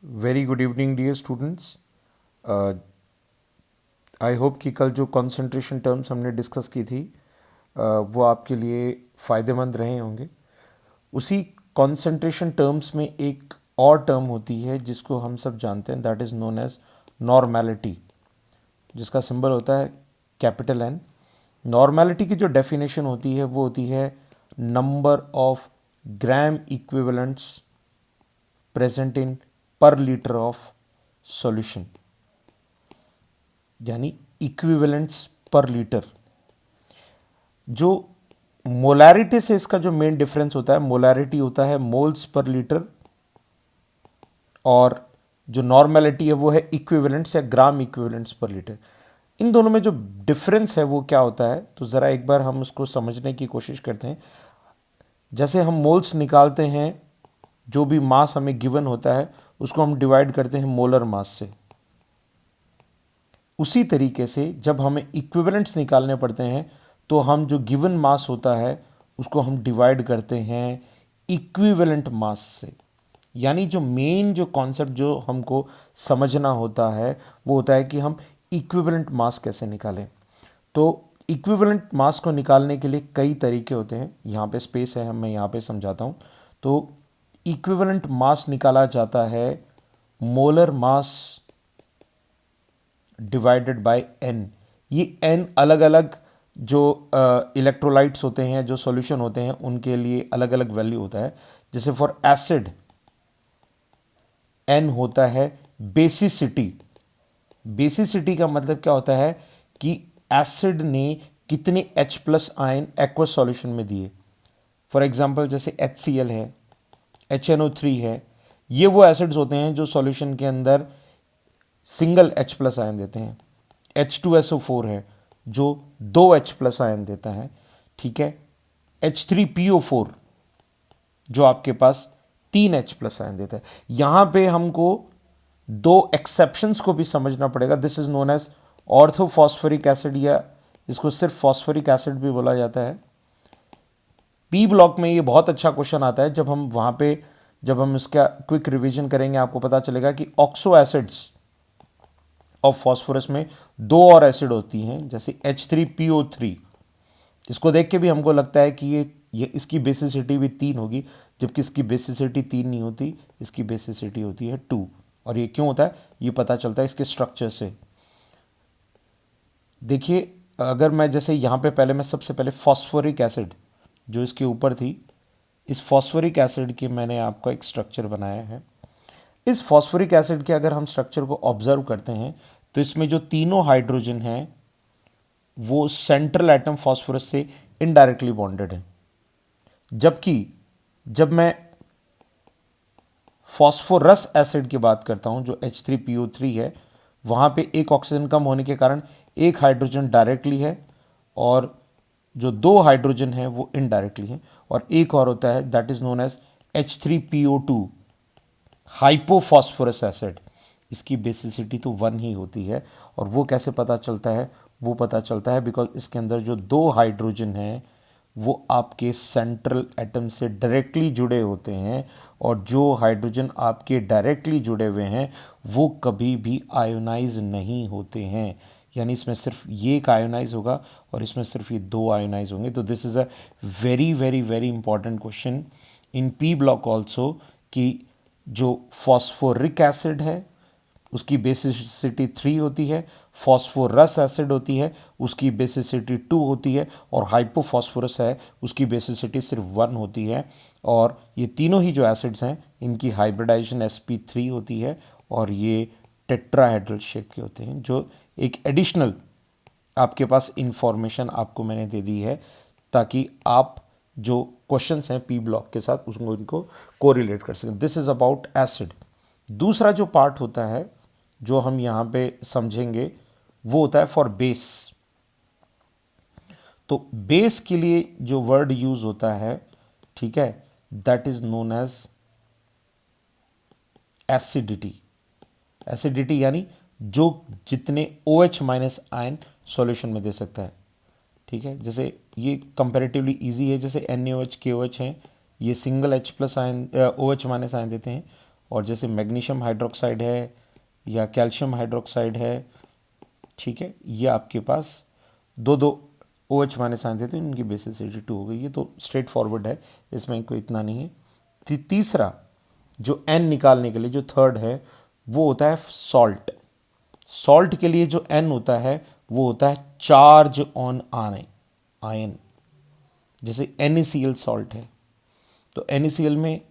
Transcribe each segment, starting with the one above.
Very good evening dear students. I hope कि कल जो कंसंट्रेशन टर्म्स हमने डिस्कस की थी वो आपके लिए फ़ायदेमंद रहे होंगे। उसी कंसंट्रेशन टर्म्स में एक और टर्म होती है जिसको हम सब जानते हैं, that is known as normality, जिसका सिंबल होता है कैपिटल एन। नॉर्मेलिटी की जो डेफिनेशन होती है वो होती है number of gram equivalents present in पर लीटर ऑफ सॉल्यूशन, यानी इक्विवेलेंट्स पर लीटर। जो मोलैरिटी से इसका जो मेन डिफरेंस होता है, मोलैरिटी होता है मोल्स पर लीटर, और जो नॉर्मेलिटी है वो है इक्विवेलेंट्स या ग्राम इक्विवेलेंट्स पर लीटर। इन दोनों में जो डिफरेंस है वो क्या होता है, तो ज़रा एक बार हम उसको समझने की कोशिश करते हैं। जैसे हम मोल्स निकालते हैं, जो भी मास हमें गिवन होता है उसको हम डिवाइड करते हैं मोलर मास से। उसी तरीके से जब हमें इक्विवेलेंट्स निकालने पड़ते हैं तो हम जो गिवन मास होता है उसको हम डिवाइड करते हैं इक्विवेलेंट मास से। यानी जो मेन जो कॉन्सेप्ट जो हमको समझना होता है वो होता है कि हम इक्विवेलेंट मास कैसे निकालें। तो इक्विवेलेंट मास को निकालने के लिए कई तरीके होते हैं। यहाँ पे स्पेस है, मैं यहाँ पे समझाता हूँ। तो इक्विवेलेंट मास निकाला जाता है molar mass divided by N. ये एन अलग अलग जो इलेक्ट्रोलाइट्स होते हैं, जो सॉल्यूशन होते हैं, उनके लिए अलग अलग वैल्यू होता है। जैसे फॉर एसिड एन होता है बेसिसिटी। बेसिसिटी का मतलब क्या होता है कि एसिड ने कितने H plus ion aqueous solution में दिए। फॉर एग्जाम्पल जैसे HCl है, HNO3 है, ये वो एसिड्स होते हैं जो सॉल्यूशन के अंदर सिंगल H प्लस आयन देते हैं। H2SO4 है जो 2 H प्लस आयन देता है, ठीक है। H3PO4 जो आपके पास 3 H प्लस आयन देता है। यहां पे हमको दो एक्सेप्शंस को भी समझना पड़ेगा। This is known as orthophosphoric acid, या इसको सिर्फ फॉस्फोरिक एसिड भी बोला जाता है। पी ब्लॉक में ये बहुत अच्छा क्वेश्चन आता है। जब हम वहां पे जब हम इसका क्विक रिवीजन करेंगे आपको पता चलेगा कि ऑक्सो एसिड्स ऑफ फॉस्फोरस में दो और एसिड होती हैं, जैसे H3PO3। इसको देख के भी हमको लगता है कि ये इसकी बेसिसिटी भी 3 होगी, जबकि इसकी बेसिसिटी 3 नहीं होती, इसकी बेसिसिटी होती है 2। और ये क्यों होता है ये पता चलता है इसके स्ट्रक्चर से। देखिए, अगर मैं जैसे यहाँ पे पहले मैं सबसे पहले फॉस्फोरिक एसिड जो इसके ऊपर थी, इस फॉस्फोरिक एसिड के मैंने आपका एक स्ट्रक्चर बनाया है। इस फॉस्फोरिक एसिड के अगर हम स्ट्रक्चर को ऑब्जर्व करते हैं तो इसमें जो तीनों हाइड्रोजन हैं वो सेंट्रल एटम फॉस्फोरस से इनडायरेक्टली बॉन्डेड है। जबकि जब मैं फॉस्फोरस एसिड की बात करता हूं जो H3PO3 है, वहां पे एक ऑक्सीजन कम होने के कारण एक हाइड्रोजन डायरेक्टली है और जो दो हाइड्रोजन है वो इनडायरेक्टली है। और एक और होता है that is known as H3PO2 hypophosphorous acid. इसकी बेसिसिटी तो 1 ही होती है। और वो कैसे पता चलता है, वो पता चलता है बिकॉज इसके अंदर जो दो हाइड्रोजन हैं वो आपके सेंट्रल एटम से डायरेक्टली जुड़े होते हैं, और जो हाइड्रोजन आपके डायरेक्टली जुड़े हुए हैं वो कभी भी आयोनाइज नहीं होते हैं। यानी इसमें सिर्फ ये एक आयोनाइज होगा और इसमें सिर्फ ये दो आयोनाइज होंगे। तो this is a very very very important question in P block also, कि जो फॉस्फोरिक एसिड है उसकी बेसिसिटी 3 होती है, फॉस्फोरस एसिड होती है उसकी बेसिसिटी 2 होती है, और हाइपोफॉस्फोरस है उसकी बेसिसिटी सिर्फ 1 होती है। और ये तीनों ही जो एसिड्स हैं इनकी हाइब्रिडाइजेशन sp3 होती है, और ये टेट्राहेड्रल शेप के होते हैं। जो एक एडिशनल आपके पास इंफॉर्मेशन आपको मैंने दे दी है ताकि आप जो क्वेश्चंस हैं पी ब्लॉक के साथ उसको इनको कोरिलेट कर सकें। This is about acid. दूसरा जो पार्ट होता है जो हम यहाँ पे समझेंगे वो होता है फॉर बेस। तो बेस के लिए जो वर्ड यूज होता है, ठीक है, that is known as acidity. Acidity यानी जो जितने OH माइनस आयन सॉल्यूशन में दे सकता है, ठीक है। जैसे ये कंपैरेटिवली इजी है, जैसे NaOH KOH हैं, ये single H plus ion OH minus ion देते हैं, और जैसे मैग्नीशियम हाइड्रोक्साइड है या कैल्शियम हाइड्रोक्साइड है, ठीक है, ये आपके पास दो दो OH माइनस आए थे तो इनकी बेसिसिटी 2 हो गई। ये तो स्ट्रेट फॉरवर्ड है, इसमें कोई इतना नहीं है। तीसरा जो N निकालने के लिए जो थर्ड है वो होता है सॉल्ट। सॉल्ट के लिए जो N होता है वो होता है चार्ज ऑन आयन। जैसे NaCl सॉल्ट है तो NaCl में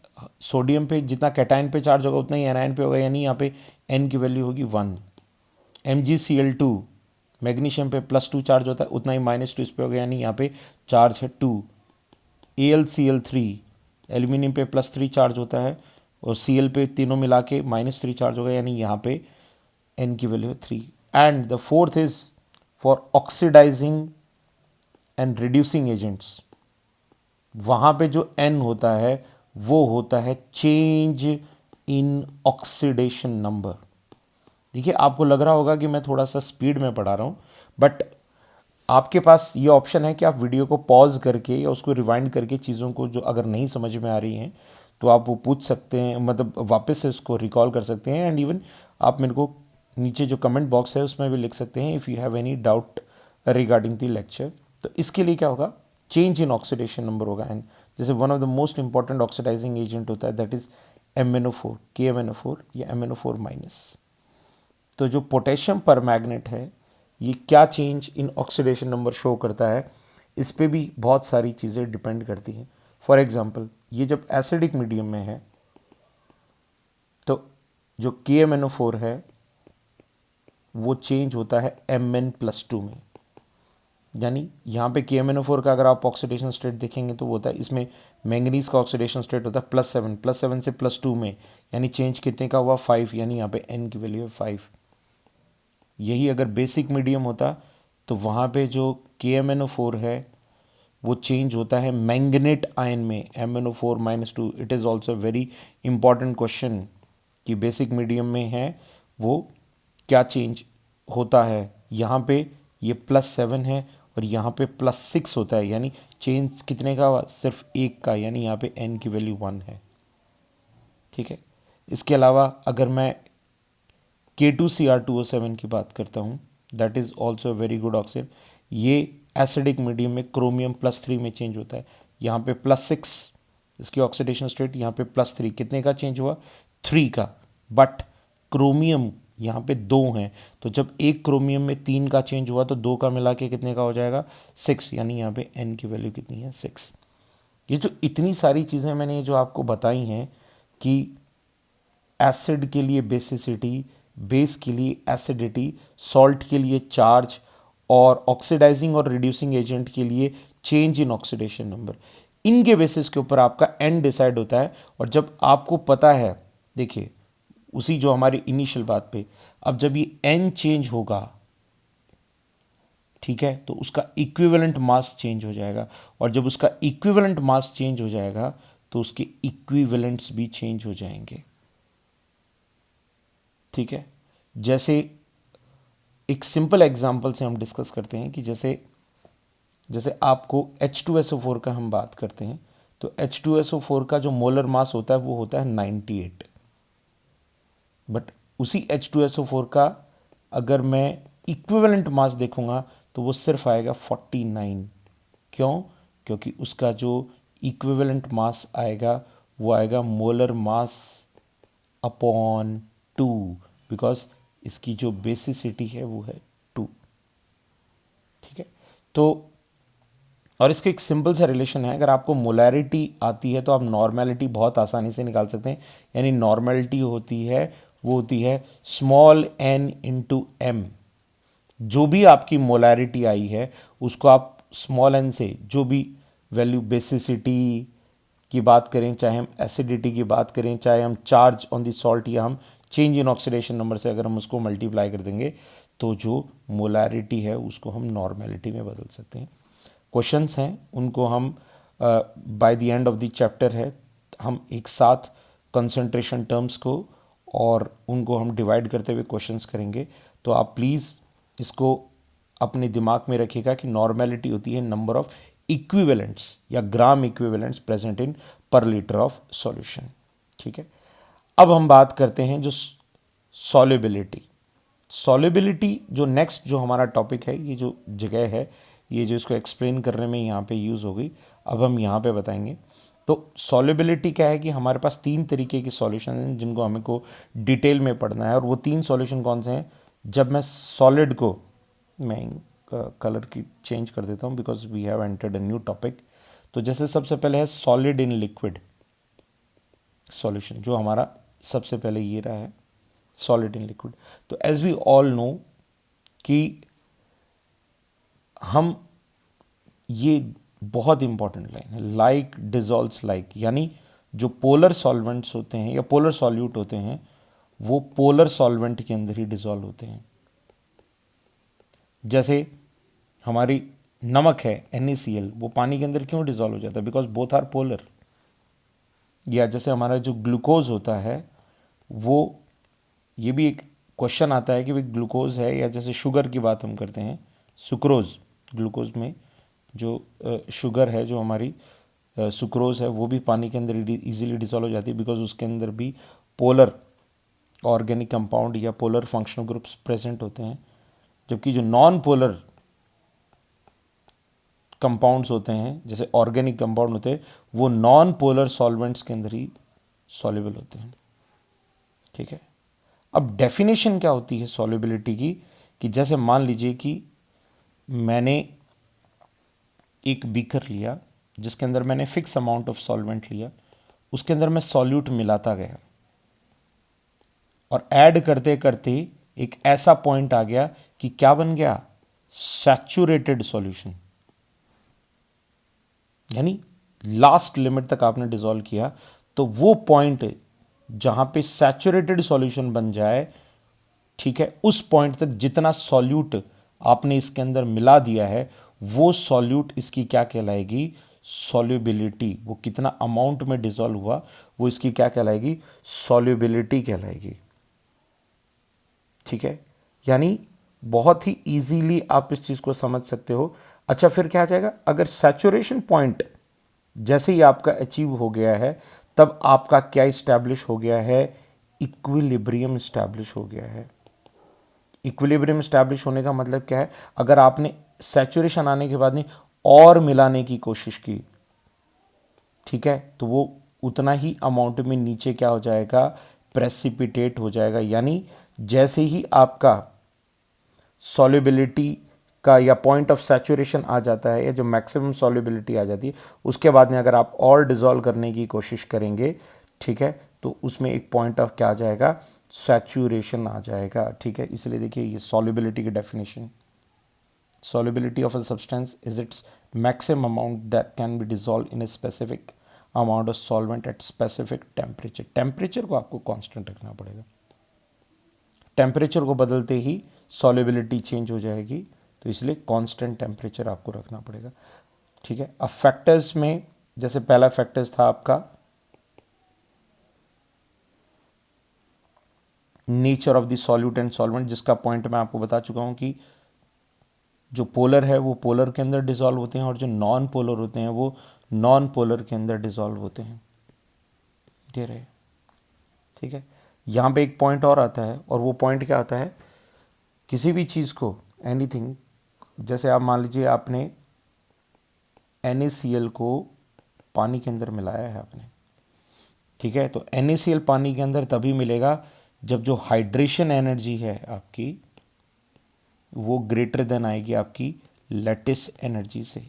सोडियम पे जितना कैटायन पे चार्ज होगा उतना ही एनायन पे होगा, यानी यहाँ पे N की वैल्यू होगी 1। MgCl2 मैग्नीशियम पे +2 चार्ज होता है, उतना ही -2 इस पे होगा, यानी यहाँ पे चार्ज है 2। AlCl3 एल्यूमिनियम पे +3 चार्ज होता है और Cl पे तीनों मिला के -3 चार्ज होगा, यानी यहाँ पे N की वैल्यू है 3। And the fourth is for oxidising and reducing agents. वहाँ पे जो N होता है वो होता है चेंज इन ऑक्सीडेशन नंबर। देखिए आपको लग रहा होगा कि मैं थोड़ा सा स्पीड में पढ़ा रहा हूँ, बट आपके पास ये ऑप्शन है कि आप वीडियो को पॉज करके या उसको रिवाइंड करके चीज़ों को जो अगर नहीं समझ में आ रही हैं तो आप वो पूछ सकते हैं, मतलब वापस से उसको रिकॉल कर सकते हैं। एंड इवन आप मेरे को नीचे जो कमेंट बॉक्स है उसमें भी लिख सकते हैं if you have any doubt regarding the lecture. तो इसके लिए क्या होगा, चेंज इन ऑक्सीडेशन नंबर होगा। एंड जैसे one of the most important oxidising agent होता है दैट इज MnO4, KMnO4 या MnO4-। तो जो पोटेशियम पर मैग्नेट है ये क्या change in oxidation number show करता है, इस पे भी बहुत सारी चीज़ें डिपेंड करती हैं। फॉर एग्जांपल ये जब एसिडिक मीडियम में है तो जो KMnO4 है वो चेंज होता है Mn+2 में। यानी यहाँ पे KMnO4 का अगर आप ऑक्सीडेशन स्टेट देखेंगे तो वो होता है, इसमें मैंगनीज का ऑक्सीडेशन स्टेट होता है +7 से +2 में, यानी चेंज कितने का हुआ 5, यानी यहाँ पे N की वैल्यू है 5। यही अगर बेसिक मीडियम होता तो वहाँ पे जो KMnO4 है वो चेंज होता है मैंगनेट आयन में MnO4-2। It is also very important question कि बेसिक मीडियम में है वो क्या चेंज होता है। यहाँ पे ये +7 है और यहाँ पे +6 होता है, यानी चेंज कितने का हुआ, सिर्फ 1 का, यानी यहाँ पे N की वैल्यू 1 है। ठीक है, इसके अलावा अगर मैं K2Cr2O7 की बात करता हूँ that is also very good oxygen. ये एसिडिक मीडियम में क्रोमियम +3 में चेंज होता है। यहाँ पे +6 इसकी ऑक्सीडेशन स्टेट, यहाँ पे +3 कितने का चेंज हुआ 3 का। बट क्रोमियम यहाँ पे 2 हैं तो जब एक क्रोमियम में 3 का चेंज हुआ तो 2 का मिला के कितने का हो जाएगा 6, यानी यहाँ पे N की वैल्यू कितनी है 6। ये जो इतनी सारी चीज़ें मैंने जो आपको बताई हैं कि एसिड के लिए बेसिसिटी, बेस के लिए एसिडिटी, सॉल्ट के लिए चार्ज और ऑक्सीडाइजिंग और रिड्यूसिंग एजेंट के लिए चेंज इन ऑक्सीडेशन नंबर, इनके बेसिस के ऊपर आपका एन डिसाइड होता है। और जब आपको पता है, देखिए उसी जो हमारी इनिशियल बात पे, अब जब ये एन चेंज होगा, ठीक है, तो उसका इक्विवेलेंट मास चेंज हो जाएगा और जब उसका इक्विवेलेंट मास चेंज हो जाएगा तो उसके इक्विवेलेंट्स भी चेंज हो जाएंगे। ठीक है, जैसे एक सिंपल एग्जांपल से हम डिस्कस करते हैं कि जैसे जैसे आपको H2SO4 का हम बात करते हैं तो H2SO4 का जो मोलर मास होता है वो होता है 98, बट उसी H2SO4 का अगर मैं इक्विवेलेंट मास देखूंगा तो वो सिर्फ आएगा 49। क्यों? क्योंकि उसका जो इक्विवेलेंट मास आएगा वो आएगा मोलर मास अपॉन 2, बिकॉज इसकी जो बेसिसिटी है वो है 2। ठीक है, तो और इसके एक सिंपल सा रिलेशन है, अगर आपको मोलैरिटी आती है तो आप नॉर्मेलिटी बहुत आसानी से निकाल सकते हैं। यानी नॉर्मेलिटी होती है वो होती है n/m। जो भी आपकी मोलैरिटी आई है उसको आप n से जो भी वैल्यू, बेसिसिटी की बात करें, चाहे हम एसिडिटी की बात करें, चाहे हम चार्ज ऑन द सॉल्ट या हम चेंज इन ऑक्सीडेशन नंबर से अगर हम उसको मल्टीप्लाई कर देंगे तो जो मोलैरिटी है उसको हम नॉर्मेलिटी में बदल सकते हैं। क्वेश्चंस हैं उनको हम by the end of the chapter है हम एक साथ कंसंट्रेशन टर्म्स को और उनको हम डिवाइड करते हुए क्वेश्चंस करेंगे। तो आप प्लीज़ इसको अपने दिमाग में रखिएगा कि नॉर्मेलिटी होती है नंबर ऑफ इक्विवेलेंट्स या ग्राम इक्विवेलेंट्स प्रेजेंट इन पर लीटर ऑफ सॉल्यूशन। ठीक है, अब हम बात करते हैं जो सॉल्युबिलिटी। सॉल्युबिलिटी जो नेक्स्ट जो हमारा टॉपिक है, ये जो जगह है, ये जो इसको एक्सप्लेन करने में यहाँ पे यूज़ हो गई, अब हम यहाँ पे बताएंगे। तो सॉल्युबिलिटी क्या है कि हमारे पास तीन तरीके के सॉल्यूशन हैं जिनको हमें को डिटेल में पढ़ना है। और वो तीन सॉल्यूशन कौन से हैं? जब मैं सॉलिड को, मैं कलर की चेंज कर देता हूँ because we have entered a new topic. तो जैसे सबसे पहले है सॉलिड इन लिक्विड सॉल्यूशन, जो हमारा सबसे पहले ये रहा है, सॉलिड इन लिक्विड। तो एज वी ऑल नो कि हम, ये बहुत इंपॉर्टेंट लाइन है, लाइक डिजॉल्व्स लाइक, यानी जो पोलर सॉल्वेंट्स होते हैं या पोलर सॉल्यूट होते हैं वो पोलर सॉल्वेंट के अंदर ही डिजॉल्व होते हैं। जैसे हमारी नमक है NaCl, वो पानी के अंदर क्यों डिजॉल्व हो जाता है? Because both are polar. या जैसे हमारा जो ग्लूकोज होता है, वो, ये भी एक क्वेश्चन आता है कि भाई ग्लूकोज है, या जैसे शुगर की बात हम करते हैं, सुक्रोज, ग्लूकोज में जो शुगर है, जो हमारी सुक्रोज है, वो भी पानी के अंदर इजीली डिसॉल्व हो जाती है बिकॉज उसके अंदर भी पोलर ऑर्गेनिक कंपाउंड या पोलर फंक्शनल ग्रुप्स प्रेजेंट होते हैं। जबकि जो नॉन पोलर कंपाउंड्स होते हैं, जैसे ऑर्गेनिक कंपाउंड होते हैं, वो नॉन पोलर सॉल्वेंट्स के अंदर ही सॉल्युबल होते हैं। ठीक है। अब डेफिनेशन क्या होती है सॉल्युबिलिटी की? कि जैसे मान लीजिए कि मैंने एक बीकर लिया जिसके अंदर मैंने फिक्स अमाउंट ऑफ सॉल्वेंट लिया, उसके अंदर मैं सॉल्यूट मिलाता गया और ऐड करते करते एक ऐसा पॉइंट आ गया कि क्या बन गया? Saturated solution. यानी लास्ट लिमिट तक आपने डिसॉल्व किया, तो वो पॉइंट जहां पे सैचुरेटेड सॉल्यूशन बन जाए, ठीक है, उस पॉइंट तक जितना सॉल्यूट आपने इसके अंदर मिला दिया है, वो सॉल्यूट इसकी क्या कहलाएगी? सॉल्युबिलिटी। वो कितना अमाउंट में डिसॉल्व हुआ, वो इसकी क्या कहलाएगी? सॉल्युबिलिटी कहलाएगी। ठीक है। यानी बहुत ही इजीली आप इस चीज को समझ सकते हो। अच्छा, फिर क्या आ जाएगा? अगर सैचुरेशन पॉइंट जैसे ही आपका अचीव हो गया है, तब आपका क्या इस्टेब्लिश हो गया है? इक्विलिब्रियम इस्टेब्लिश हो गया है। इक्विलिब्रियम इस्टेब्लिश होने का मतलब क्या है? अगर आपने सैचुरेशन आने के बाद नहीं और मिलाने की कोशिश की, ठीक है, तो वो उतना ही अमाउंट में नीचे क्या हो जाएगा? प्रेसिपिटेट हो जाएगा। यानी जैसे ही आपका सॉल्युबिलिटी का या पॉइंट ऑफ सैचुरेशन आ जाता है, या जो मैक्सिमम सॉल्युबिलिटी आ जाती है, उसके बाद में अगर आप और डिसॉल्व करने की कोशिश करेंगे, ठीक है, तो उसमें एक पॉइंट ऑफ क्या आ जाएगा? सैचुरेशन आ जाएगा। ठीक है। इसलिए देखिए ये सॉल्युबिलिटी की definition, solubility of a substance is its maximum amount that can be dissolved in a specific amount of solvent at specific temperature। Temperature को आपको कांस्टेंट रखना पड़ेगा, टेम्परेचर को बदलते ही सॉल्युबिलिटी चेंज हो जाएगी, तो इसलिए कांस्टेंट टेम्परेचर आपको रखना पड़ेगा। ठीक है। अब फैक्टर्स में, जैसे पहला फैक्टर्स था आपका nature of the solute and solvent, जिसका पॉइंट मैं आपको बता चुका हूं कि जो पोलर है वो पोलर के अंदर डिसॉल्व होते हैं, और जो नॉन पोलर होते हैं वो नॉन पोलर के अंदर डिसॉल्व होते हैं। दे रहे। ठीक है। यहाँ पे एक पॉइंट और आता है, और वो पॉइंट क्या आता है? किसी भी चीज़ को, एनीथिंग, जैसे आप मान लीजिए आपने NaCl को पानी के अंदर मिलाया है आपने, ठीक है, तो NaCl पानी के अंदर तभी मिलेगा जब जो हाइड्रेशन एनर्जी है आपकी, वो ग्रेटर देन आएगी आपकी लैटिस एनर्जी से।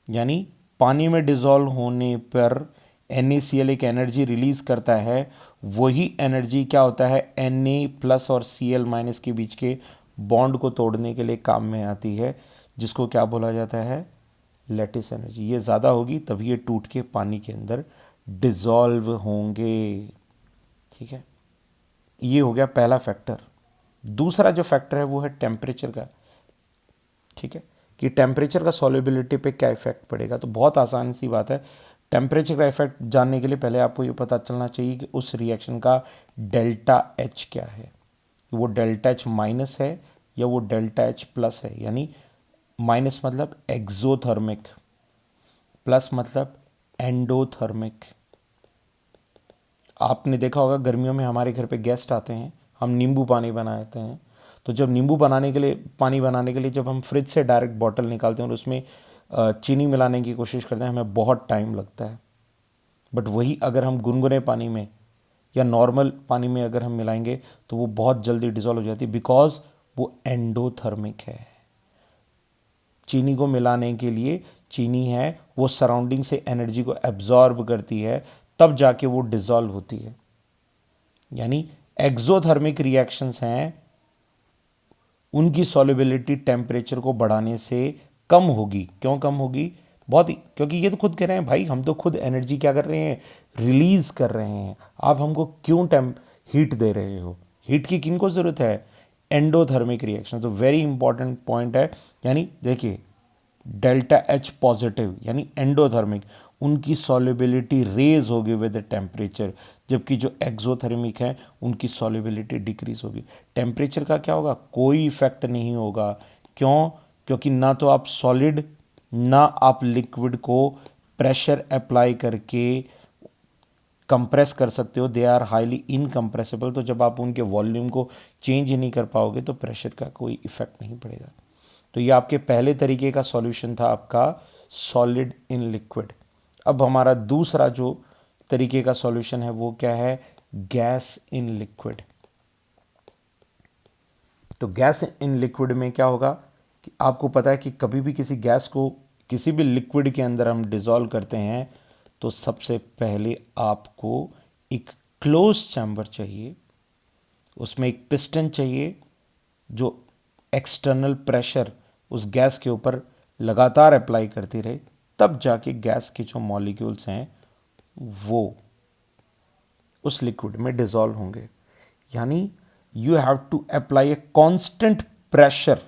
यानी पानी में डिसॉल्व होने पर NaCl एक एनर्जी रिलीज करता है, वही एनर्जी क्या होता है? Na प्लस और Cl माइनस के बीच के बॉन्ड को तोड़ने के लिए काम में आती है, जिसको क्या बोला जाता है? Lattice energy. ये ज़्यादा होगी तभी ये टूट के पानी के अंदर डिसॉल्व होंगे। ठीक है। ये हो गया पहला फैक्टर। दूसरा जो फैक्टर है वो है टेम्परेचर का। ठीक है, कि टेम्परेचर का सॉल्युबिलिटी पे क्या इफेक्ट पड़ेगा। तो बहुत आसान सी बात है, टेम्परेचर का इफेक्ट जानने के लिए पहले आपको ये पता चलना चाहिए कि उस रिएक्शन का डेल्टा एच क्या है। वो डेल्टा एच माइनस है या वो डेल्टा एच प्लस है। यानी माइनस मतलब एक्सोथर्मिक, प्लस मतलब एंडोथर्मिक। आपने देखा होगा गर्मियों में हमारे घर पे गेस्ट आते हैं, हम नींबू पानी बनाते हैं। तो जब नींबू बनाने के लिए पानी बनाने के लिए जब हम फ्रिज से डायरेक्ट बॉटल निकालते हैं और उसमें चीनी मिलाने की कोशिश करते हैं, हमें बहुत टाइम लगता है। बट वही अगर हम गुनगुने पानी में या नॉर्मल पानी में अगर हम मिलाएंगे तो वो बहुत जल्दी डिसॉल्व हो जाती है, बिकॉज वो एंडोथर्मिक है। चीनी को मिलाने के लिए चीनी है वो सराउंडिंग से एनर्जी को एब्जॉर्ब करती है, तब जाके वो डिसॉल्व होती है। यानी एक्सोथर्मिक रिएक्शंस हैं, उनकी सॉल्युबिलिटी टेम्परेचर को बढ़ाने से कम होगी। क्यों कम होगी? बहुत ही, क्योंकि ये तो खुद कह रहे हैं भाई, हम तो खुद एनर्जी क्या कर रहे हैं, रिलीज कर रहे हैं। आप हमको क्यों हीट दे रहे हो? हीट की किन को जरूरत है? Endothermic reaction. तो वेरी इंपॉर्टेंट पॉइंट है। यानी देखिए, डेल्टा एच पॉजिटिव यानी एंडोथर्मिक, उनकी सॉल्युबिलिटी रेज होगी विद टेम्परेचर, जबकि जो एक्सोथर्मिक है उनकी सॉल्युबिलिटी डिक्रीज होगी। टेम्परेचर का क्या होगा? कोई इफेक्ट नहीं होगा। क्यों? क्योंकि ना तो आप सॉलिड ना आप लिक्विड को प्रेशर अप्लाई करके कंप्रेस कर सकते हो। They are highly incompressible. तो जब आप उनके वॉल्यूम को चेंज ही नहीं कर पाओगे तो प्रेशर का कोई इफेक्ट नहीं पड़ेगा। तो ये आपके पहले तरीके का सॉल्यूशन था, आपका सॉलिड इन लिक्विड। अब हमारा दूसरा जो तरीके का सॉल्यूशन है वो क्या है? Gas in liquid. तो गैस इन लिक्विड में क्या होगा कि आपको पता है कि कभी भी किसी गैस को किसी भी लिक्विड के अंदर हम डिसॉल्व करते हैं तो सबसे पहले आपको एक क्लोज चैम्बर चाहिए, उसमें एक पिस्टन चाहिए जो एक्सटर्नल प्रेशर उस गैस के ऊपर लगातार अप्लाई करती रहे, तब जाके गैस के जो मॉलिक्यूल्स हैं वो उस लिक्विड में डिसॉल्व होंगे। यानी you have to apply a constant pressure.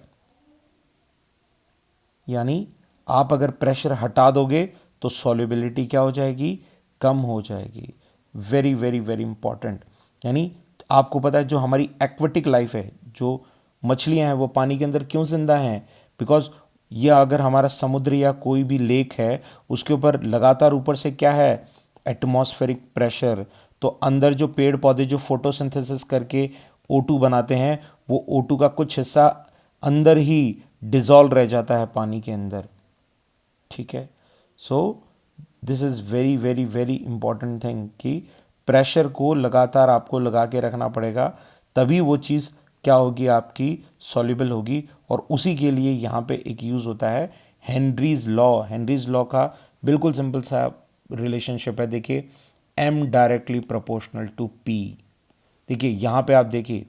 यानी आप अगर प्रेशर हटा दोगे तो सॉल्युबिलिटी क्या हो जाएगी? कम हो जाएगी। Very very very important. यानी आपको पता है जो हमारी एक्वेटिक लाइफ है, जो मछलियां हैं वो पानी के अंदर क्यों जिंदा हैं? बिकॉज ये अगर हमारा समुद्र या कोई भी लेक है उसके ऊपर लगातार ऊपर से क्या है? Atmospheric pressure. तो अंदर जो पेड़ पौधे जो फोटोसिंथेसिस करके O2 बनाते हैं, वो O2 का कुछ हिस्सा अंदर ही डिसॉल्व रह जाता है पानी के अंदर। ठीक है। So this is very very very important thing कि प्रेशर को लगातार आपको लगा के रखना पड़ेगा, तभी वो चीज़ क्या होगी? आपकी सॉल्युबल होगी। और उसी के लिए यहाँ पे एक यूज़ होता है हेनरीज लॉ। हेनरीज लॉ का बिल्कुल सिंपल सा रिलेशनशिप है। देखिए, M directly proportional to P। देखिए यहाँ पे आप देखिए,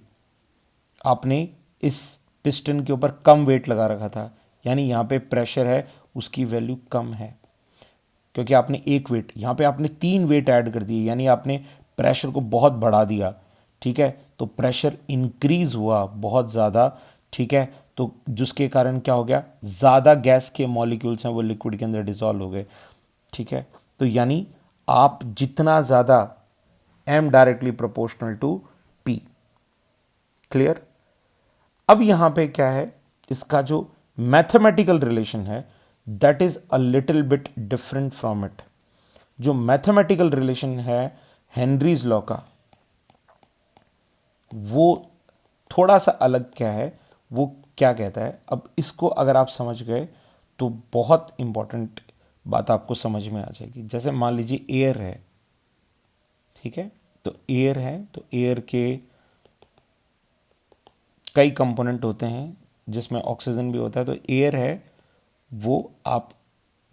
आपने इस पिस्टन के ऊपर कम वेट लगा रखा था, यानी यहाँ पे प्रेशर है उसकी वैल्यू कम है, क्योंकि आपने एक वेट, यहाँ पे आपने 3 वेट ऐड कर दिए, यानी आपने प्रेशर को बहुत बढ़ा दिया। ठीक है, तो प्रेशर इंक्रीज हुआ बहुत ज़्यादा। ठीक है, तो जिसके कारण क्या हो गया? ज़्यादा गैस के मॉलिक्यूल्स हैं वो लिक्विड के अंदर डिसॉल्व हो गए। ठीक है, तो यानी आप जितना ज़्यादा M directly proportional to P। Clear? अब यहां पे क्या है, इसका जो मैथमेटिकल रिलेशन है that is a little bit different from it. जो मैथमेटिकल रिलेशन है हेनरीज लॉ का, वो थोड़ा सा अलग क्या है, वो क्या कहता है। अब इसको अगर आप समझ गए तो बहुत इंपॉर्टेंट बात आपको समझ में आ जाएगी। जैसे मान लीजिए एयर है, ठीक है, तो एयर है, तो एयर के कई कंपोनेंट होते हैं जिसमें ऑक्सीजन भी होता है। तो एयर है वो, आप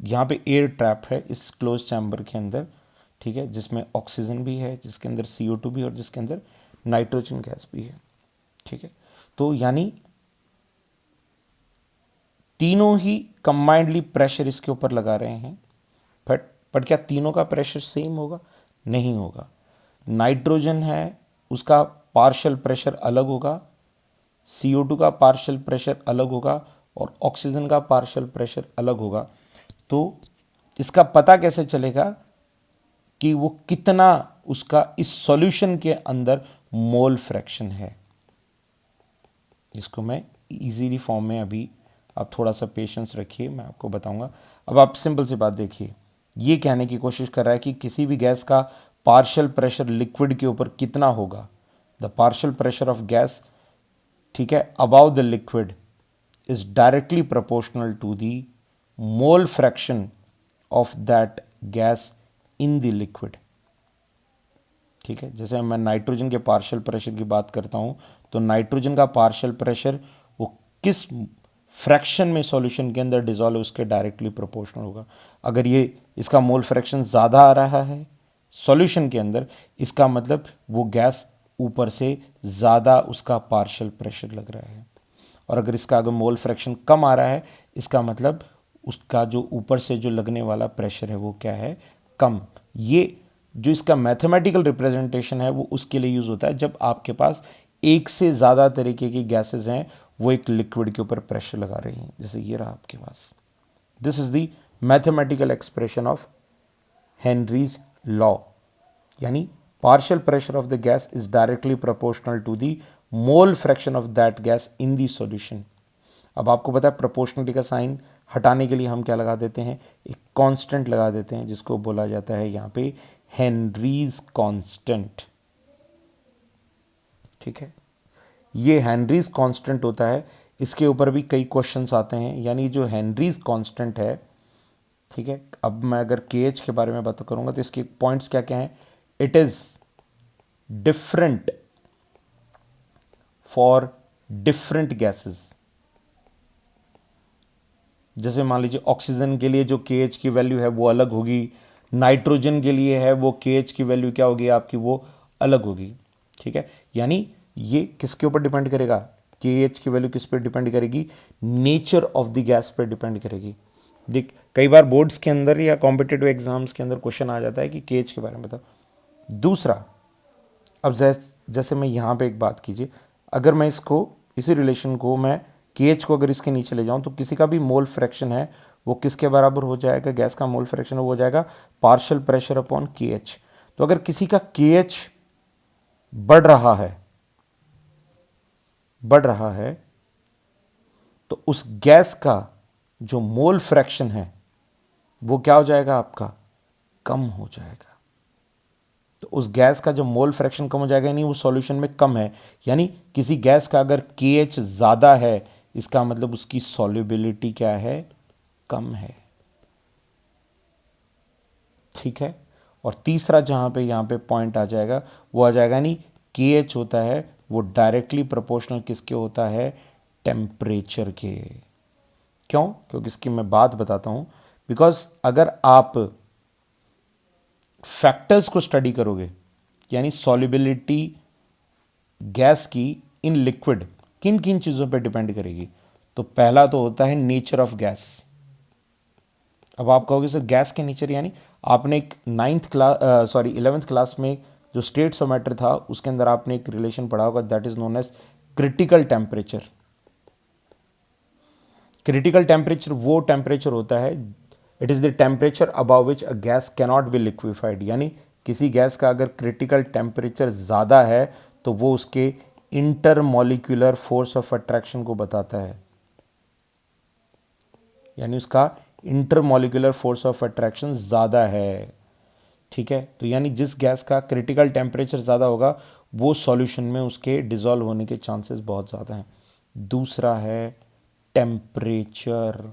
यहाँ पे एयर ट्रैप है इस क्लोज चैम्बर के अंदर, ठीक है, जिसमें ऑक्सीजन भी है, जिसके अंदर CO2 भी, और जिसके अंदर नाइट्रोजन गैस भी है। ठीक है, तो यानी तीनों ही कंबाइंडली प्रेशर इसके ऊपर लगा रहे हैं। बट क्या तीनों का प्रेशर सेम होगा? नहीं होगा। नाइट्रोजन है उसका पार्शियल प्रेशर अलग होगा, CO2 का पार्शियल प्रेशर अलग होगा, और ऑक्सीजन का पार्शियल प्रेशर अलग होगा। तो इसका पता कैसे चलेगा कि वो कितना उसका इस सॉल्यूशन के अंदर मोल फ्रैक्शन है? इसको मैं इजीली फॉर्म में, अभी आप थोड़ा सा पेशेंस रखिए, मैं आपको बताऊंगा। अब आप सिंपल सी बात देखिए, ये कहने की कोशिश कर रहा है कि किसी भी गैस का पार्शियल प्रेशर लिक्विड के ऊपर कितना होगा, the partial pressure of gas, ठीक है, about the liquid is directly proportional to the mole fraction of that gas in the liquid. ठीक है, जैसे मैं नाइट्रोजन के पार्शियल प्रेशर की बात करता हूं, तो नाइट्रोजन का पार्शियल प्रेशर वो किस फ्रैक्शन में सॉल्यूशन के अंदर डिजॉल्व, उसके डायरेक्टली प्रोपोर्शनल होगा। अगर ये इसका मोल फ्रैक्शन ज़्यादा आ रहा है सॉल्यूशन के अंदर, इसका मतलब वो गैस ऊपर से ज़्यादा उसका पार्शियल प्रेशर लग रहा है। और अगर इसका अगर मोल फ्रैक्शन कम आ रहा है, इसका मतलब उसका जो ऊपर से जो लगने वाला प्रेशर है वो क्या है, कम। ये जो इसका मैथमेटिकल रिप्रेजेंटेशन है वो उसके लिए यूज़ होता है जब आपके पास एक से ज़्यादा तरीके की गैसेस हैं, वो एक लिक्विड के ऊपर प्रेशर लगा रही हैं, जैसे ये रहा आपके पास। This is the mathematical expression of Henry's law, यानी partial pressure of the gas is directly proportional to the mole fraction of that gas in the solution. अब आपको पता है प्रोपोर्शनलिटी का साइन हटाने के लिए हम क्या लगा देते हैं, एक कांस्टेंट लगा देते हैं जिसको बोला जाता है यहाँ पे हेनरीज कांस्टेंट। ठीक है, ये हेनरीज कांस्टेंट होता है, इसके ऊपर भी कई क्वेश्चंस आते हैं। यानी जो हेनरीज कांस्टेंट है, ठीक है, अब मैं अगर KH के बारे में बात करूंगा तो इसके पॉइंट्स क्या क्या हैं, it is different for different gases. जैसे मान लीजिए ऑक्सीजन के लिए जो KH की वैल्यू है वो अलग होगी, नाइट्रोजन के लिए है वो KH की वैल्यू क्या होगी आपकी, वो अलग होगी। ठीक है, यानी ये किसके ऊपर डिपेंड करेगा, KH की वैल्यू किस पे डिपेंड करेगी, नेचर ऑफ द गैस पे डिपेंड करेगी। देख कई बार बोर्ड्स के अंदर या कॉम्पिटिटिव एग्जाम्स के अंदर क्वेश्चन आ जाता है कि KH के बारे में बताओ। दूसरा, अब जैसे मैं यहाँ पे एक बात कीजिए, अगर मैं इसको इसी रिलेशन को मैं KH को अगर इसके नीचे ले जाऊँ तो किसी का भी मोल फ्रैक्शन है वो किसके बराबर हो जाएगा, गैस का मोल फ्रैक्शन हो जाएगा पार्शियल प्रेशर अपॉन KH। तो अगर किसी का KH बढ़ रहा है तो उस गैस का जो मोल फ्रैक्शन है वो क्या हो जाएगा आपका, कम हो जाएगा। तो उस गैस का जो मोल फ्रैक्शन कम हो जाएगा, यानी वो सॉल्यूशन में कम है। यानी किसी गैस का अगर KH ज़्यादा है, इसका मतलब उसकी सॉल्युबिलिटी क्या है, कम है। ठीक है, और तीसरा जहाँ पे यहाँ पे पॉइंट आ जाएगा वो आ जाएगा, नहीं KH होता है वो डायरेक्टली प्रोपोर्शनल किसके होता है, टेम्परेचर के। क्यों, क्योंकि इसकी मैं बात बताता हूँ। बिकॉज अगर आप फैक्टर्स को स्टडी करोगे, यानी सॉल्युबिलिटी गैस की इन लिक्विड किन किन चीज़ों पर डिपेंड करेगी, तो पहला तो होता है नेचर ऑफ गैस। अब आप कहोगे सर गैस के नेचर, यानी आपने एक 11th क्लास में जो स्टेट्स ऑफ मैटर था उसके अंदर आपने एक रिलेशन पढ़ा होगा, that is known as critical temperature. Critical temperature वो टेम्परेचर होता है, it is the temperature above which a gas cannot be liquefied. यानी किसी गैस का अगर क्रिटिकल टेम्परेचर ज़्यादा है तो वो उसके इंटरमॉलिक्यूलर फोर्स ऑफ अट्रैक्शन को बताता है, यानी उसका इंटरमॉलिक्यूलर फोर्स ऑफ अट्रैक्शन ज़्यादा है। ठीक है, तो यानी जिस गैस का क्रिटिकल टेम्परेचर ज़्यादा होगा वो सॉल्यूशन में उसके डिसॉल्व होने के चांसेस बहुत ज़्यादा हैं। दूसरा है टेम्परेचर।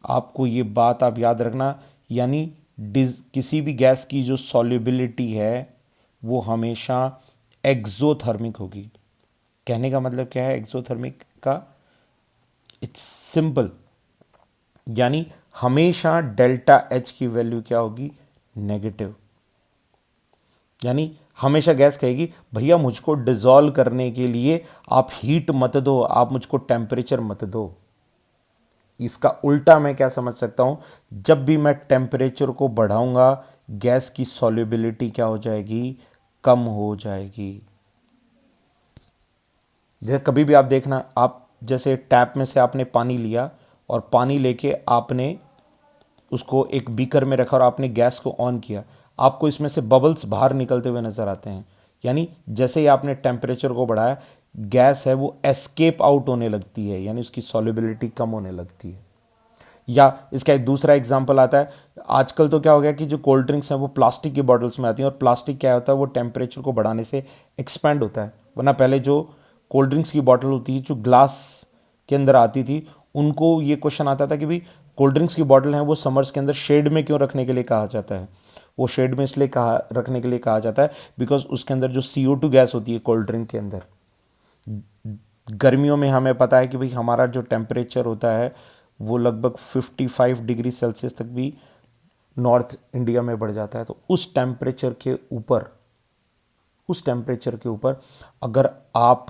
आपको ये बात आप याद रखना, यानी किसी भी गैस की जो सॉल्युबिलिटी है वो हमेशा एक्सोथर्मिक होगी। कहने का मतलब क्या है एक्सोथर्मिक का, इट्स सिंपल, यानी हमेशा डेल्टा H की वैल्यू क्या होगी, नेगेटिव। यानी हमेशा गैस कहेगी भैया मुझको डिसॉल्व करने के लिए आप हीट मत दो, आप मुझको टेम्परेचर मत दो। इसका उल्टा मैं क्या समझ सकता हूं, जब भी मैं टेम्परेचर को बढ़ाऊंगा गैस की सॉल्युबिलिटी क्या हो जाएगी, कम हो जाएगी। जैसे कभी भी आप देखना, आप जैसे टैप में से आपने पानी लिया और पानी लेके आपने उसको एक बीकर में रखा और आपने गैस को ऑन किया, आपको इसमें से बबल्स बाहर निकलते हुए नजर आते हैं। यानी जैसे ही आपने टेम्परेचर को बढ़ाया गैस है वो एस्केप आउट होने लगती है, यानी उसकी सॉल्युबिलिटी कम होने लगती है। या इसका एक दूसरा एग्जांपल आता है, आजकल तो क्या हो गया कि जो कोल्ड ड्रिंक्स हैं वो प्लास्टिक की बॉटल्स में आती हैं, और प्लास्टिक क्या होता है, वो टेम्परेचर को बढ़ाने से एक्सपेंड होता है। वरना पहले जो कोल्ड ड्रिंक्स की बॉटल होती है जो ग्लास के अंदर आती थी, उनको ये क्वेश्चन आता था कि भाई कोल्ड ड्रिंक्स की बॉटल हैं वो समर्स के अंदर शेड में क्यों रखने के लिए कहा जाता है। वो शेड में इसलिए कहा रखने के लिए कहा जाता है बिकॉज उसके अंदर जो CO2 गैस होती है कोल्ड ड्रिंक के अंदर, गर्मियों में हमें पता है कि भाई हमारा जो टेम्परेचर होता है वो लगभग 55 डिग्री सेल्सियस तक भी नॉर्थ इंडिया में बढ़ जाता है। तो उस टेम्परेचर के ऊपर अगर आप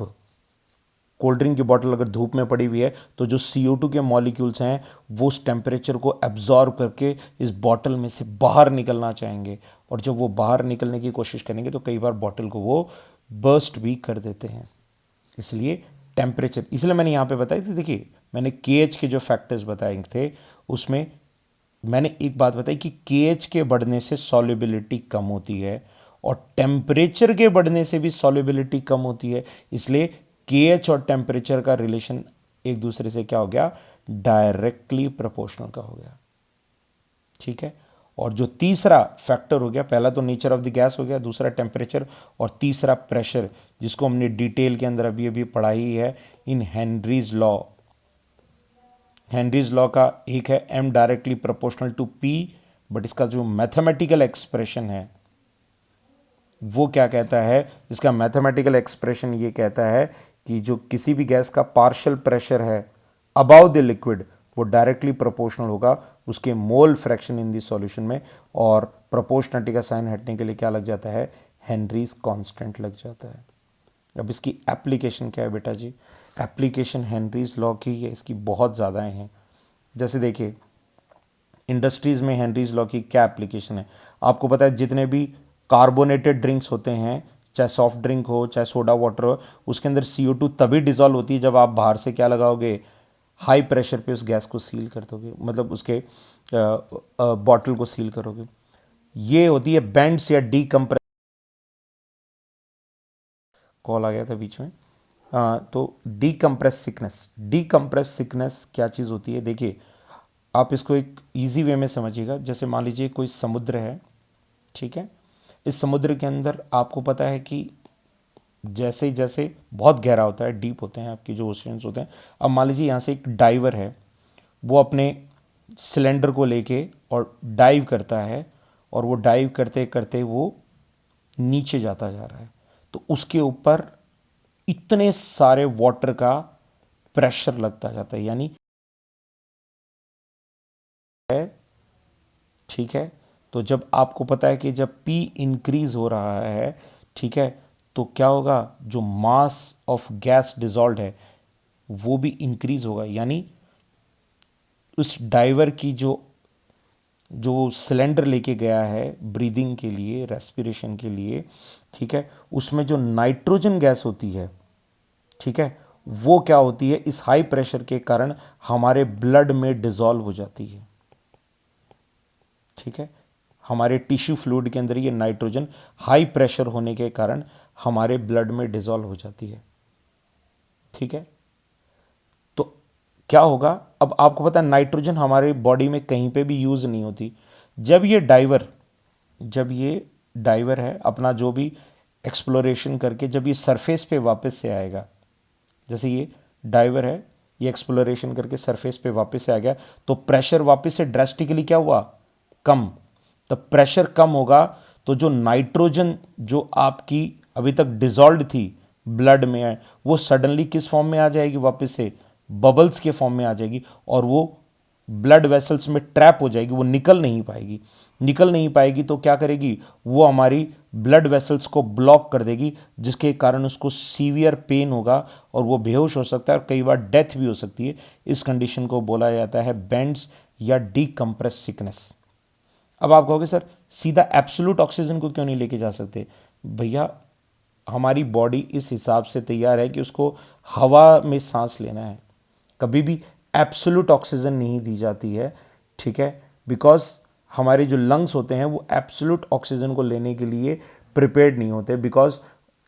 कोल्ड ड्रिंक की बॉटल अगर धूप में पड़ी हुई है तो जो CO2 के मॉलिक्यूल्स हैं वो उस टेम्परेचर को एब्जॉर्ब करके इस बॉटल में से बाहर निकलना चाहेंगे, और जब वो बाहर निकलने की कोशिश करेंगे तो कई बार बॉटल को वो बर्स्ट भी कर देते हैं। इसलिए टेम्परेचर, इसलिए मैंने यहाँ पे बताई थी, देखिए मैंने KH के जो फैक्टर्स बताए थे उसमें मैंने एक बात बताई कि KH के बढ़ने से सॉल्युबिलिटी कम होती है और टेम्परेचर के बढ़ने से भी सॉल्युबिलिटी कम होती है। इसलिए KH और टेम्परेचर का रिलेशन एक दूसरे से क्या हो गया, डायरेक्टली प्रोपोर्शनल का हो गया। ठीक है, और जो तीसरा फैक्टर हो गया, पहला तो नेचर ऑफ द गैस हो गया, दूसरा टेम्परेचर, और तीसरा प्रेशर, जिसको हमने डिटेल के अंदर अभी अभी पढ़ा ही है in Henry's law. Henry's law का एक है M directly proportional to P, but इसका जो मैथमेटिकल एक्सप्रेशन है वो क्या कहता है, इसका मैथमेटिकल एक्सप्रेशन ये कहता है कि जो किसी भी गैस का पार्शियल प्रेशर है अबाउ द लिक्विड वो डायरेक्टली प्रोपोर्शनल होगा उसके mole fraction in the solution में, और प्रोपोर्शनलिटी का साइन हटने के लिए क्या लग जाता है, हेनरीज कांस्टेंट लग जाता है। अब इसकी एप्लीकेशन क्या है बेटा जी, एप्लीकेशन हेनरीज लॉ की है, इसकी बहुत ज़्यादा हैं। जैसे देखिए इंडस्ट्रीज़ में हेनरीज लॉ की क्या एप्लीकेशन है, आपको पता है जितने भी कार्बोनेटेड ड्रिंक्स होते हैं, चाहे सॉफ्ट ड्रिंक हो चाहे सोडा वाटर हो, उसके अंदर CO2 तभी डिजॉल्व होती है जब आप बाहर से क्या लगाओगे, हाई प्रेशर पे उस गैस को सील कर दोगे, मतलब उसके बॉटल को सील करोगे। ये होती है बेंड्स या डीकम्प्रेस, कॉल आ गया था बीच में। तो डीकम्प्रेस सिकनेस क्या चीज़ होती है, देखिए आप इसको एक इजी वे में समझिएगा। जैसे मान लीजिए कोई समुद्र है, ठीक है, इस समुद्र के अंदर आपको पता है कि जैसे जैसे बहुत गहरा होता है, डीप होते हैं आपके जो ओशियंस होते हैं। अब मान लीजिए यहाँ से एक डाइवर है, वो अपने सिलेंडर को लेके और डाइव करता है, और वो डाइव करते करते वो नीचे जाता जा रहा है, तो उसके ऊपर इतने सारे वाटर का प्रेशर लगता जाता है, यानी है, ठीक है। तो जब आपको पता है कि जब P इंक्रीज हो रहा है, ठीक है, तो क्या होगा, जो मास ऑफ गैस डिजॉल्व है वो भी इंक्रीज होगा, यानी उस डाइवर की जो जो सिलेंडर लेके गया है ब्रीदिंग के लिए, रेस्पिरेशन के लिए, ठीक है, उसमें जो नाइट्रोजन गैस होती है, ठीक है, वो क्या होती है, इस हाई प्रेशर के कारण हमारे ब्लड में डिजॉल्व हो जाती है। ठीक है, हमारे टिश्यू फ्लूइड के अंदर ये नाइट्रोजन हाई प्रेशर होने के कारण हमारे ब्लड में डिजॉल्व हो जाती है। ठीक है, तो क्या होगा, अब आपको पता है नाइट्रोजन हमारे बॉडी में कहीं पे भी यूज नहीं होती। जब ये डाइवर है अपना जो भी एक्सप्लोरेशन करके जब ये सरफेस पे वापस से आएगा, जैसे ये डाइवर है, ये एक्सप्लोरेशन करके सरफेस पे वापस से आ गया, तो प्रेशर वापस से ड्रेस्टिकली क्या हुआ, कम। तो प्रेशर कम होगा तो जो नाइट्रोजन जो आपकी अभी तक डिजॉल्व थी ब्लड में है, वो सडनली किस फॉर्म में आ जाएगी, वापस से बबल्स के फॉर्म में आ जाएगी, और वो ब्लड वेसल्स में ट्रैप हो जाएगी, वो निकल नहीं पाएगी। तो क्या करेगी, वो हमारी ब्लड वेसल्स को ब्लॉक कर देगी, जिसके कारण उसको सीवियर पेन होगा और वो बेहोश हो सकता है, और कई बार डेथ भी हो सकती है। इस कंडीशन को बोला जाता है बेंड्स या डीकम्प्रेस सिकनेस। अब आप कहोगे सर सीधा एब्सोल्यूट ऑक्सीजन को क्यों नहीं लेके जा सकते, भैया हमारी बॉडी इस हिसाब से तैयार है कि उसको हवा में सांस लेना है, कभी भी एब्सोल्यूट ऑक्सीजन नहीं दी जाती है। ठीक है, बिकॉज हमारे जो लंग्स होते हैं वो एब्सोल्यूट ऑक्सीजन को लेने के लिए प्रिपेयर्ड नहीं होते, बिकॉज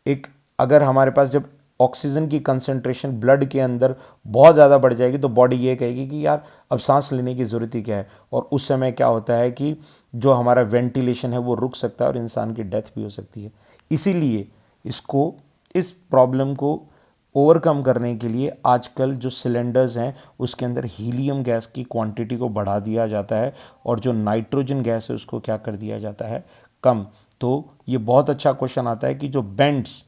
एक अगर हमारे पास जब ऑक्सीजन की कंसंट्रेशन ब्लड के अंदर बहुत ज़्यादा बढ़ जाएगी तो बॉडी ये कहेगी कि यार अब सांस लेने की ज़रूरत ही क्या है, और उस समय क्या होता है कि जो हमारा वेंटिलेशन है वो रुक सकता है और इंसान की डेथ भी हो सकती है। इसीलिए इस प्रॉब्लम को ओवरकम करने के लिए आजकल जो सिलेंडर्स हैं उसके अंदर हीलियम गैस की क्वांटिटी को बढ़ा दिया जाता है और जो नाइट्रोजन गैस है उसको क्या कर दिया जाता है, कम। तो ये बहुत अच्छा क्वेश्चन आता है कि जो बेंड्स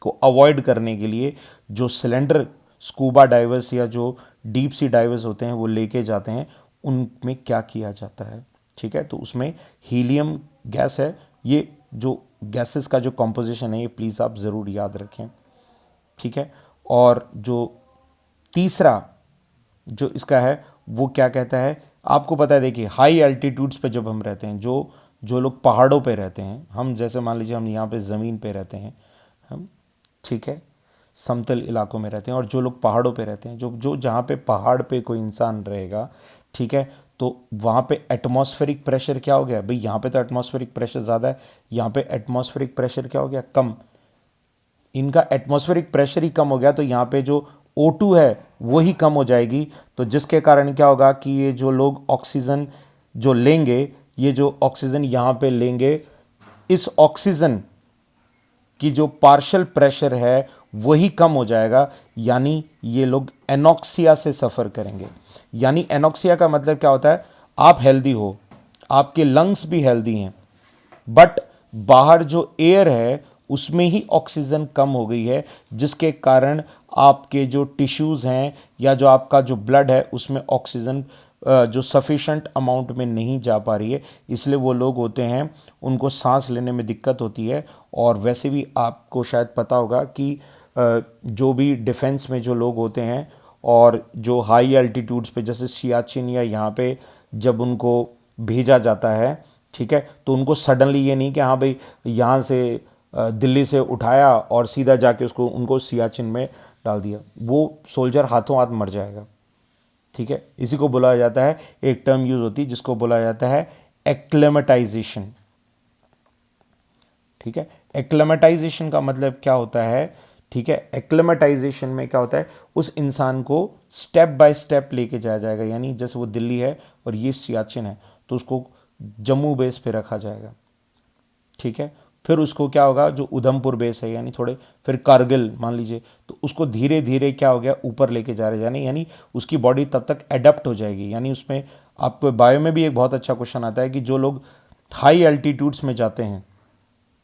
को अवॉइड करने के लिए जो सिलेंडर स्कूबा डाइवर्स या जो डीप सी डाइवर्स होते हैं वो लेके जाते हैं, उनमें क्या किया जाता है। ठीक है, तो उसमें हीलियम गैस है। ये जो गैसेस का जो कॉम्पोजिशन है ये प्लीज़ आप ज़रूर याद रखें। ठीक है, और जो तीसरा जो इसका है वो क्या कहता है, आपको पता है, देखिए हाई एल्टीट्यूड्स पे जब हम रहते हैं, जो जो लोग पहाड़ों पे रहते हैं, हम जैसे मान लीजिए हम यहाँ पे ज़मीन पे रहते हैं हम, ठीक है, समतल इलाकों में रहते हैं, और जो लोग पहाड़ों पे रहते हैं, जो जो जहाँ पे पहाड़ पे कोई इंसान रहेगा, ठीक है, तो वहाँ पे एटमॉस्फेरिक प्रेशर क्या हो गया भाई, यहाँ पे तो एटमॉस्फेरिक प्रेशर ज़्यादा है, यहाँ पे एटमॉस्फेरिक प्रेशर क्या हो गया, कम। इनका एटमॉस्फेरिक प्रेशर ही कम हो गया तो यहाँ पे जो O2 है वो ही कम हो जाएगी, तो जिसके कारण क्या होगा कि ये जो लोग ऑक्सीजन जो लेंगे, ये जो ऑक्सीजन यहाँ पे लेंगे, इस ऑक्सीजन कि जो पार्शियल प्रेशर है वही कम हो जाएगा, यानी ये लोग एनॉक्सिया से सफ़र करेंगे। यानी एनॉक्सिया का मतलब क्या होता है, आप हेल्दी हो, आपके लंग्स भी हेल्दी हैं, बट बाहर जो एयर है उसमें ही ऑक्सीजन कम हो गई है, जिसके कारण आपके जो टिश्यूज़ हैं या जो आपका जो ब्लड है उसमें ऑक्सीजन जो सफिशेंट अमाउंट में नहीं जा पा रही है, इसलिए वो लोग होते हैं उनको सांस लेने में दिक्कत होती है। और वैसे भी आपको शायद पता होगा कि जो भी डिफेंस में जो लोग होते हैं और जो हाई एल्टीट्यूड्स पे जैसे सियाचिन या यहाँ पे जब उनको भेजा जाता है, ठीक है, तो उनको सडनली ये नहीं कि हाँ भाई यहाँ से दिल्ली से उठाया और सीधा जाके उसको उनको सियाचिन में डाल दिया, वो सोल्जर हाथों हाथ मर जाएगा। ठीक है, इसी को बोला जाता है, एक टर्म यूज होती है जिसको बोला जाता है एक्लेमेटाइजेशन। ठीक है, एक्लेमेटाइजेशन का मतलब क्या होता है, ठीक है, एक्लेमेटाइजेशन में क्या होता है, उस इंसान को स्टेप बाय स्टेप लेके जाया जाएगा, यानी जैसे वो दिल्ली है और ये सियाचिन है तो उसको जम्मू बेस पे रखा जाएगा। ठीक है, फिर उसको क्या होगा, जो उधमपुर बेस है यानी थोड़े, फिर कारगिल मान लीजिए, तो उसको धीरे धीरे क्या हो गया ऊपर लेके जा रहे, यानी उसकी बॉडी तब तक एडप्ट हो जाएगी। यानी उसमें आपको बायो में भी एक बहुत अच्छा क्वेश्चन आता है कि जो लोग हाई एल्टीट्यूड्स में जाते हैं,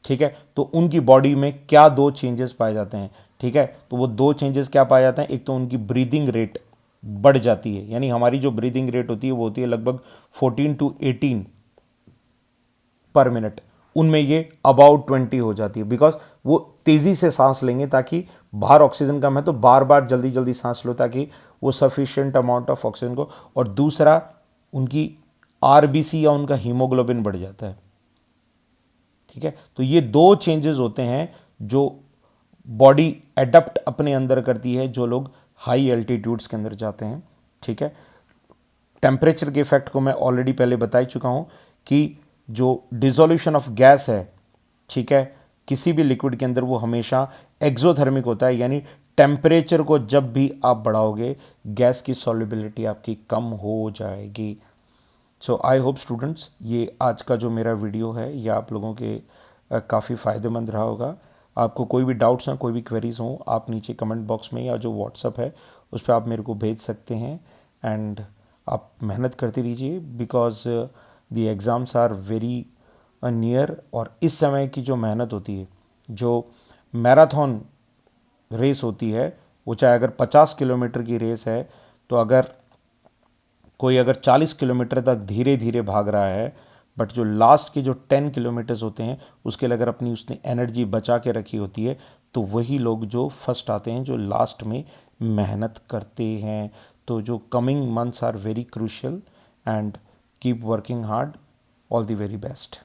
ठीक है, तो उनकी बॉडी में क्या दो चेंजेस पाए जाते हैं। ठीक है, तो वो दो चेंजेस क्या पाए जाते हैं, एक तो उनकी ब्रीदिंग रेट बढ़ जाती है, यानी हमारी जो ब्रीदिंग रेट होती है वो होती है लगभग 14 to 18 पर मिनट, उनमें ये अबाउट 20 हो जाती है, बिकॉज वो तेज़ी से सांस लेंगे ताकि बाहर ऑक्सीजन कम है, तो बार बार जल्दी जल्दी सांस लो ताकि वो सफिशिएंट अमाउंट ऑफ ऑक्सीजन को, और दूसरा उनकी आरबीसी या उनका हीमोग्लोबिन बढ़ जाता है। ठीक है, तो ये दो चेंजेस होते हैं जो बॉडी एडप्ट अपने अंदर करती है जो लोग हाई एल्टीट्यूड्स के अंदर जाते हैं। ठीक है, टेम्परेचर के इफेक्ट को मैं ऑलरेडी पहले बता ही चुका हूं कि जो डिसोल्यूशन ऑफ गैस है, ठीक है, किसी भी लिक्विड के अंदर वो हमेशा एक्सोथर्मिक होता है, यानी टेम्परेचर को जब भी आप बढ़ाओगे गैस की सॉल्युबिलिटी आपकी कम हो जाएगी। सो आई होप स्टूडेंट्स ये आज का जो मेरा वीडियो है ये आप लोगों के काफ़ी फ़ायदेमंद रहा होगा। आपको कोई भी डाउट्स हैं, कोई भी क्वेरीज हों, आप नीचे कमेंट बॉक्स में या जो व्हाट्सअप है उस पर आप मेरे को भेज सकते हैं। एंड आप मेहनत करते रहिए because the exams are very near, और इस समय की जो मेहनत होती है, जो मैराथन रेस होती है, वो चाहे अगर 50 किलोमीटर की रेस है तो अगर कोई अगर 40 किलोमीटर तक धीरे धीरे भाग रहा है, बट जो लास्ट के जो 10 किलोमीटर्स होते हैं उसके लिए अगर अपनी उसने एनर्जी बचा के रखी होती है तो वही लोग जो फर्स्ट आते हैं, जो लास्ट में मेहनत करते हैं। तो जो coming months are very crucial and keep working hard. All the very best.